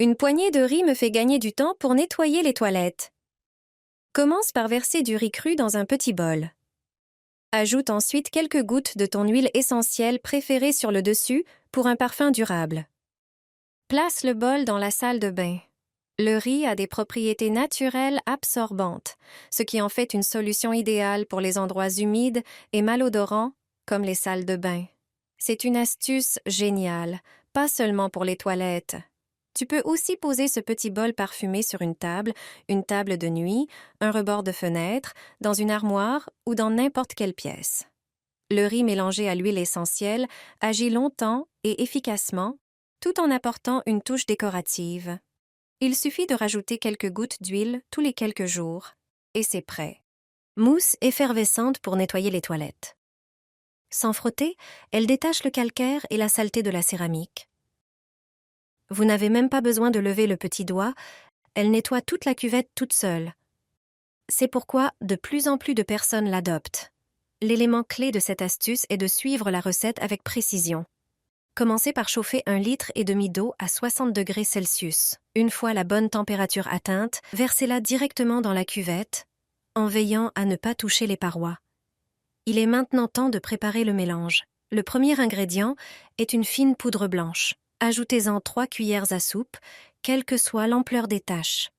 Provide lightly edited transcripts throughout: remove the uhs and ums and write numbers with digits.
Une poignée de riz me fait gagner du temps pour nettoyer les toilettes. Commence par verser du riz cru dans un petit bol. Ajoute ensuite quelques gouttes de ton huile essentielle préférée sur le dessus pour un parfum durable. Place le bol dans la salle de bain. Le riz a des propriétés naturelles absorbantes, ce qui en fait une solution idéale pour les endroits humides et malodorants, comme les salles de bain. C'est une astuce géniale, pas seulement pour les toilettes. Tu peux aussi poser ce petit bol parfumé sur une table de nuit, un rebord de fenêtre, dans une armoire ou dans n'importe quelle pièce. Le riz mélangé à l'huile essentielle agit longtemps et efficacement, tout en apportant une touche décorative. Il suffit de rajouter quelques gouttes d'huile tous les quelques jours, et c'est prêt. Mousse effervescente pour nettoyer les toilettes. Sans frotter, elle détache le calcaire et la saleté de la céramique. Vous n'avez même pas besoin de lever le petit doigt, elle nettoie toute la cuvette toute seule. C'est pourquoi de plus en plus de personnes l'adoptent. L'élément clé de cette astuce est de suivre la recette avec précision. Commencez par chauffer 1,5 litre d'eau à 60 degrés Celsius. Une fois la bonne température atteinte, versez-la directement dans la cuvette, en veillant à ne pas toucher les parois. Il est maintenant temps de préparer le mélange. Le premier ingrédient est une fine poudre blanche. Ajoutez-en 3 cuillères à soupe, quelle que soit l'ampleur des taches.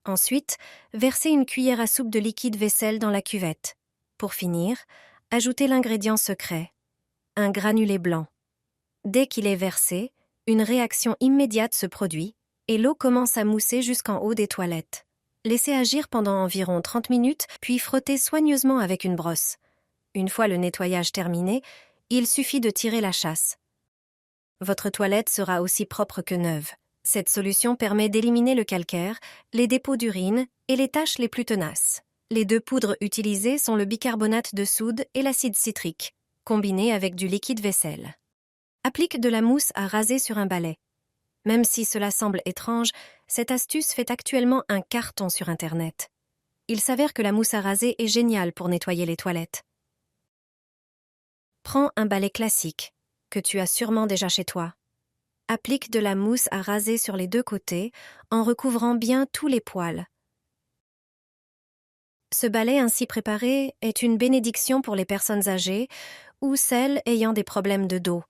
Ensuite, versez une cuillère à soupe de liquide vaisselle dans la cuvette. Pour finir, ajoutez l'ingrédient secret, un granulé blanc. Dès qu'il est versé, une réaction immédiate se produit et l'eau commence à mousser jusqu'en haut des toilettes. Laissez agir pendant environ 30 minutes, puis frottez soigneusement avec une brosse. Une fois le nettoyage terminé, il suffit de tirer la chasse. Votre toilette sera aussi propre que neuve. Cette solution permet d'éliminer le calcaire, les dépôts d'urine et les taches les plus tenaces. Les 2 poudres utilisées sont le bicarbonate de soude et l'acide citrique, combinés avec du liquide vaisselle. Applique de la mousse à raser sur un balai. Même si cela semble étrange, cette astuce fait actuellement un carton sur Internet. Il s'avère que la mousse à raser est géniale pour nettoyer les toilettes. Prends un balai classique, que tu as sûrement déjà chez toi. Applique de la mousse à raser sur les 2 côtés, en recouvrant bien tous les poils. Ce balai ainsi préparé est une bénédiction pour les personnes âgées ou celles ayant des problèmes de dos.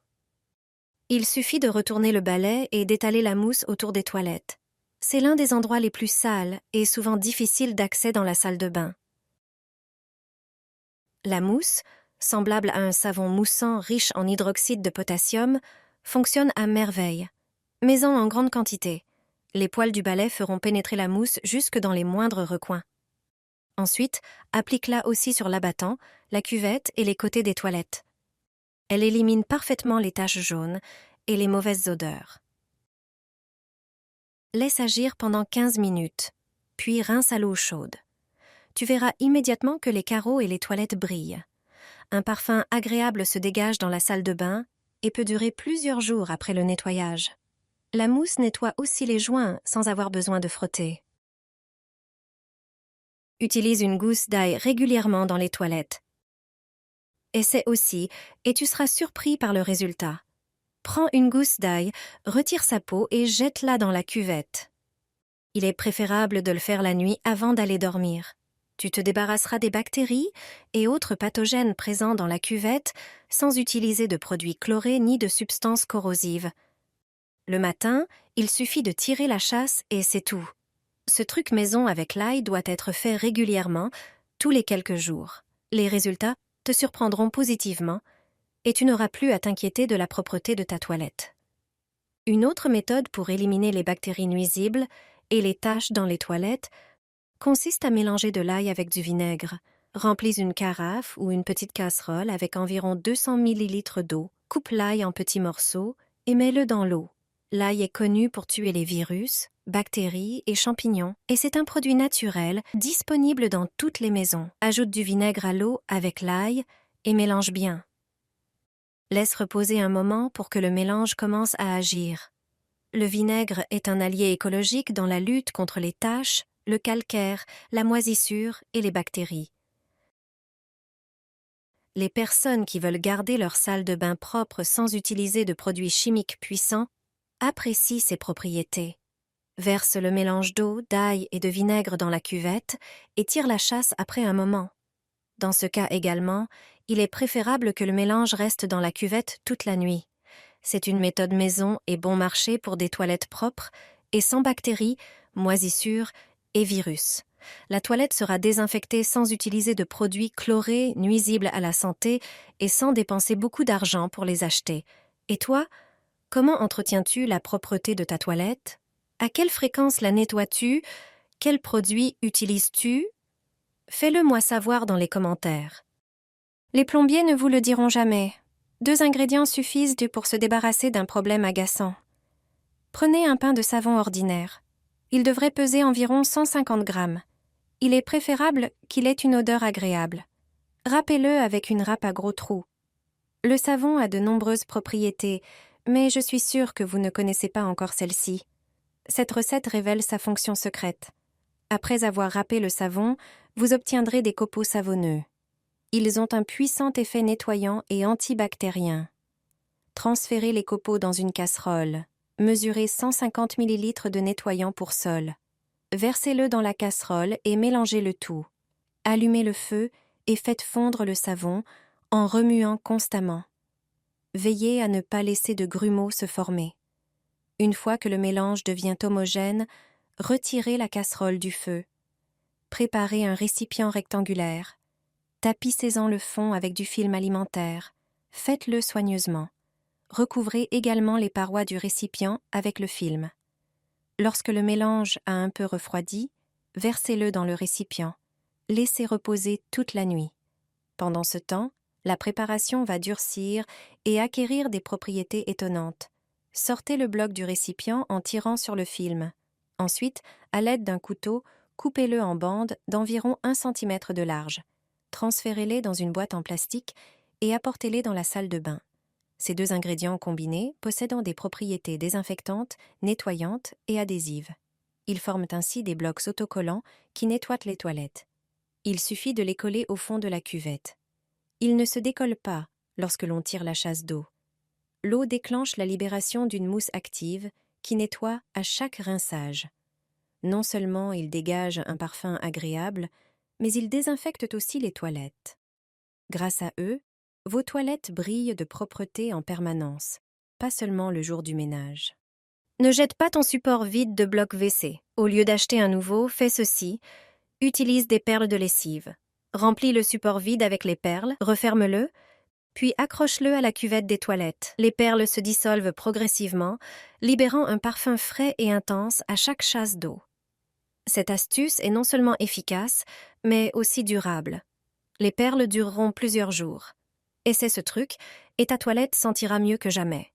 Il suffit de retourner le balai et d'étaler la mousse autour des toilettes. C'est l'un des endroits les plus sales et souvent difficiles d'accès dans la salle de bain. La mousse, semblable à un savon moussant riche en hydroxyde de potassium, fonctionne à merveille, mais en grande quantité. Les poils du balai feront pénétrer la mousse jusque dans les moindres recoins. Ensuite, applique-la aussi sur l'abattant, la cuvette et les côtés des toilettes. Elle élimine parfaitement les taches jaunes et les mauvaises odeurs. Laisse agir pendant 15 minutes, puis rince à l'eau chaude. Tu verras immédiatement que les carreaux et les toilettes brillent. Un parfum agréable se dégage dans la salle de bain et peut durer plusieurs jours après le nettoyage. La mousse nettoie aussi les joints sans avoir besoin de frotter. Utilise une gousse d'ail régulièrement dans les toilettes. Essaie aussi et tu seras surpris par le résultat. Prends une gousse d'ail, retire sa peau et jette-la dans la cuvette. Il est préférable de le faire la nuit avant d'aller dormir. Tu te débarrasseras des bactéries et autres pathogènes présents dans la cuvette sans utiliser de produits chlorés ni de substances corrosives. Le matin, il suffit de tirer la chasse et c'est tout. Ce truc maison avec l'ail doit être fait régulièrement, tous les quelques jours. Les résultats te surprendront positivement et tu n'auras plus à t'inquiéter de la propreté de ta toilette. Une autre méthode pour éliminer les bactéries nuisibles et les taches dans les toilettes consiste à mélanger de l'ail avec du vinaigre. Remplis une carafe ou une petite casserole avec environ 200 ml d'eau. Coupe l'ail en petits morceaux et mets-le dans l'eau. L'ail est connu pour tuer les virus, bactéries et champignons, et c'est un produit naturel disponible dans toutes les maisons. Ajoute du vinaigre à l'eau avec l'ail et mélange bien. Laisse reposer un moment pour que le mélange commence à agir. Le vinaigre est un allié écologique dans la lutte contre les taches, le calcaire, la moisissure et les bactéries. Les personnes qui veulent garder leur salle de bain propre sans utiliser de produits chimiques puissants apprécie ses propriétés. Verse le mélange d'eau, d'ail et de vinaigre dans la cuvette et tire la chasse après un moment. Dans ce cas également, il est préférable que le mélange reste dans la cuvette toute la nuit. C'est une méthode maison et bon marché pour des toilettes propres et sans bactéries, moisissures et virus. La toilette sera désinfectée sans utiliser de produits chlorés nuisibles à la santé et sans dépenser beaucoup d'argent pour les acheter. Et toi, comment entretiens-tu la propreté de ta toilette? À quelle fréquence la nettoies-tu? Quels produits utilises-tu? Fais-le moi savoir dans les commentaires. Les plombiers ne vous le diront jamais. 2 ingrédients suffisent pour se débarrasser d'un problème agaçant. Prenez un pain de savon ordinaire. Il devrait peser environ 150 grammes. Il est préférable qu'il ait une odeur agréable. Râpez-le avec une râpe à gros trous. Le savon a de nombreuses propriétés, mais je suis sûre que vous ne connaissez pas encore celle-ci. Cette recette révèle sa fonction secrète. Après avoir râpé le savon, vous obtiendrez des copeaux savonneux. Ils ont un puissant effet nettoyant et antibactérien. Transférez les copeaux dans une casserole. Mesurez 150 ml de nettoyant pour sol. Versez-le dans la casserole et mélangez le tout. Allumez le feu et faites fondre le savon en remuant constamment. Veillez à ne pas laisser de grumeaux se former. Une fois que le mélange devient homogène, retirez la casserole du feu. Préparez un récipient rectangulaire. Tapissez-en le fond avec du film alimentaire. Faites-le soigneusement. Recouvrez également les parois du récipient avec le film. Lorsque le mélange a un peu refroidi, versez-le dans le récipient. Laissez reposer toute la nuit. Pendant ce temps, la préparation va durcir et acquérir des propriétés étonnantes. Sortez le bloc du récipient en tirant sur le film. Ensuite, à l'aide d'un couteau, coupez-le en bandes d'environ 1 cm de large. Transférez-les dans une boîte en plastique et apportez-les dans la salle de bain. Ces 2 ingrédients combinés possédant des propriétés désinfectantes, nettoyantes et adhésives. Ils forment ainsi des blocs autocollants qui nettoient les toilettes. Il suffit de les coller au fond de la cuvette. Ils ne se décollent pas lorsque l'on tire la chasse d'eau. L'eau déclenche la libération d'une mousse active qui nettoie à chaque rinçage. Non seulement ils dégagent un parfum agréable, mais ils désinfectent aussi les toilettes. Grâce à eux, vos toilettes brillent de propreté en permanence, pas seulement le jour du ménage. Ne jette pas ton support vide de bloc WC. Au lieu d'acheter un nouveau, fais ceci. Utilise des perles de lessive. Remplis le support vide avec les perles, referme-le, puis accroche-le à la cuvette des toilettes. Les perles se dissolvent progressivement, libérant un parfum frais et intense à chaque chasse d'eau. Cette astuce est non seulement efficace, mais aussi durable. Les perles dureront plusieurs jours. Essaie ce truc et ta toilette sentira mieux que jamais.